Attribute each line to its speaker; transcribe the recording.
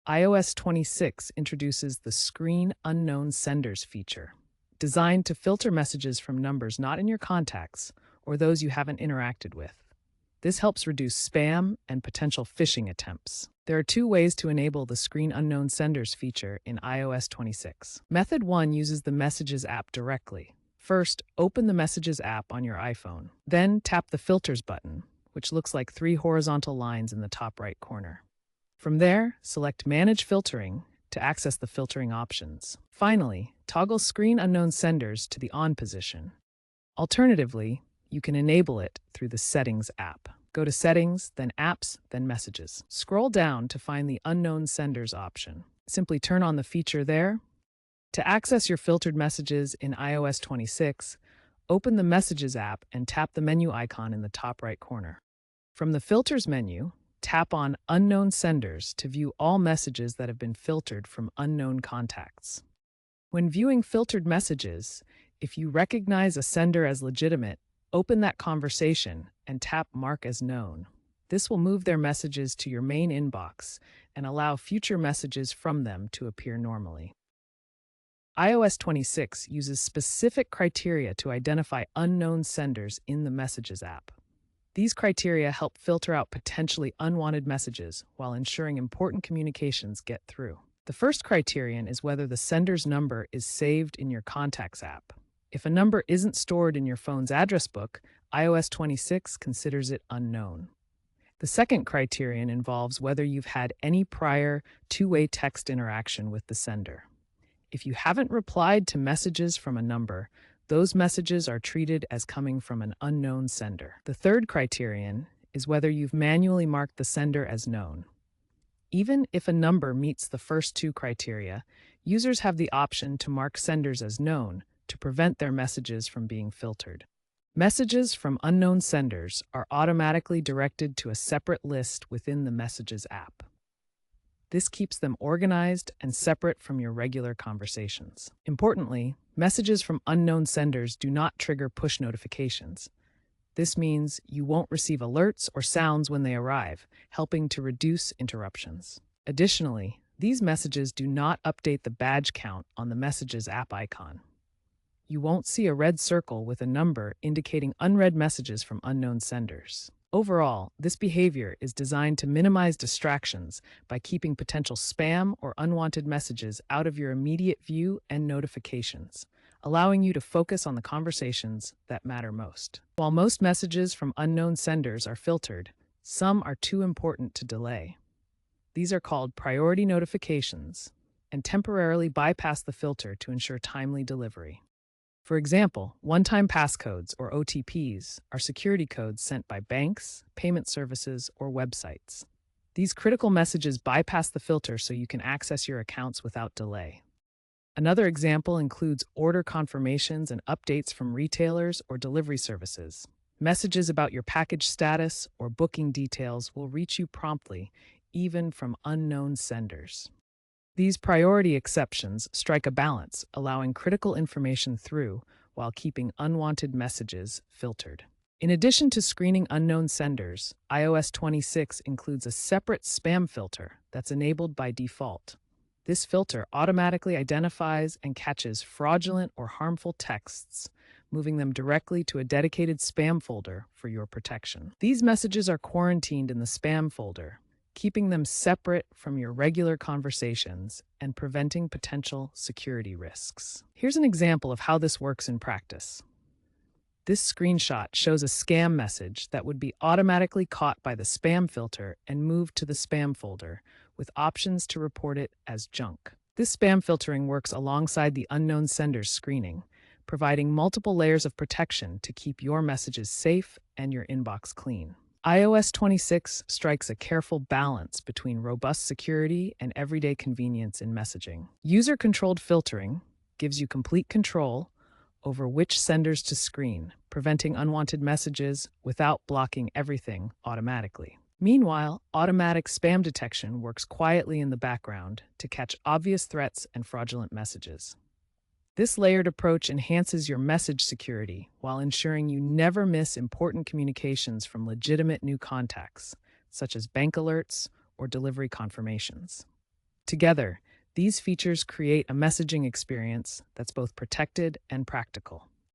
Speaker 1: iOS 26 introduces the Screen Unknown Senders feature, designed to filter messages from numbers not in your contacts or those you haven't interacted with. This helps reduce spam and potential phishing attempts. There are two ways to enable the Screen Unknown Senders feature in iOS 26. Method 1 uses the Messages app directly. First, open the Messages app on your iPhone. Then tap the Filters button, which looks like three horizontal lines in the top right corner. From there, select Manage Filtering to access the filtering options. Finally, toggle Screen Unknown Senders to the On position. Alternatively, you can enable it through the Settings app. Go to Settings, then Apps, then Messages. Scroll down to find the Unknown Senders option. Simply turn on the feature there. To access your filtered messages in iOS 26, open the Messages app and tap the menu icon in the top right corner. From the Filters menu, tap on Unknown Senders to view all messages that have been filtered from unknown contacts. When viewing filtered messages, if you recognize a sender as legitimate, open that conversation and tap Mark as Known. This will move their messages to your main inbox and allow future messages from them to appear normally. iOS 26 uses specific criteria to identify unknown senders in the Messages app. These criteria help filter out potentially unwanted messages while ensuring important communications get through. The first criterion is whether the sender's number is saved in your Contacts app. If a number isn't stored in your phone's address book, iOS 26 considers it unknown. The second criterion involves whether you've had any prior two-way text interaction with the sender. If you haven't replied to messages from a number, those messages are treated as coming from an unknown sender. The third criterion is whether you've manually marked the sender as known. Even if a number meets the first two criteria, users have the option to mark senders as known to prevent their messages from being filtered. Messages from unknown senders are automatically directed to a separate list within the Messages app. This keeps them organized and separate from your regular conversations. Importantly, messages from unknown senders do not trigger push notifications. This means you won't receive alerts or sounds when they arrive, helping to reduce interruptions. Additionally, these messages do not update the badge count on the Messages app icon. You won't see a red circle with a number indicating unread messages from unknown senders. Overall, this behavior is designed to minimize distractions by keeping potential spam or unwanted messages out of your immediate view and notifications, allowing you to focus on the conversations that matter most. While most messages from unknown senders are filtered, some are too important to delay. These are called priority notifications and temporarily bypass the filter to ensure timely delivery. For example, one-time passcodes, or OTPs, are security codes sent by banks, payment services, or websites. These critical messages bypass the filter so you can access your accounts without delay. Another example includes order confirmations and updates from retailers or delivery services. Messages about your package status or booking details will reach you promptly, even from unknown senders. These priority exceptions strike a balance, allowing critical information through while keeping unwanted messages filtered. In addition to screening unknown senders, iOS 26 includes a separate spam filter that's enabled by default. This filter automatically identifies and catches fraudulent or harmful texts, moving them directly to a dedicated spam folder for your protection. These messages are quarantined in the spam folder, keeping them separate from your regular conversations and preventing potential security risks. Here's an example of how this works in practice. This screenshot shows a scam message that would be automatically caught by the spam filter and moved to the spam folder, with options to report it as junk. This spam filtering works alongside the unknown senders screening, providing multiple layers of protection to keep your messages safe and your inbox clean. iOS 26 strikes a careful balance between robust security and everyday convenience in messaging. User-controlled filtering gives you complete control over which senders to screen, preventing unwanted messages without blocking everything automatically. Meanwhile, automatic spam detection works quietly in the background to catch obvious threats and fraudulent messages. This layered approach enhances your message security while ensuring you never miss important communications from legitimate new contacts, such as bank alerts or delivery confirmations. Together, these features create a messaging experience that's both protected and practical.